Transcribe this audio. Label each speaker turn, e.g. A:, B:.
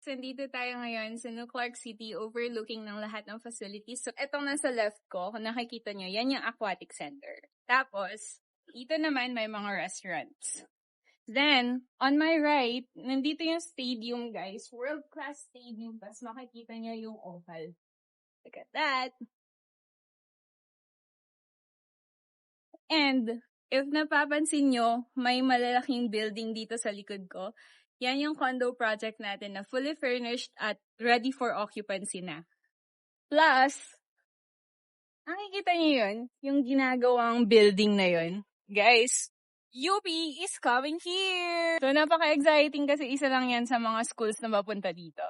A: So, nandito tayo ngayon sa New Clark City, overlooking ng lahat ng facilities. So, etong nasa left ko, kung nakikita nyo, yan yung aquatic center. Tapos, dito naman may mga restaurants. Then, on my right, nandito yung stadium, guys. World-class stadium. Tapos makikita nyo yung oval. Look at that. And, if napapansin nyo, may malalaking building dito sa likod ko. Yan yung condo project natin na fully furnished at ready for occupancy na. Plus, nakikita nyo yun? Yung ginagawang building na yun. Guys, UP is coming here! So, napaka-exciting kasi isa lang yan sa mga schools na mapunta dito.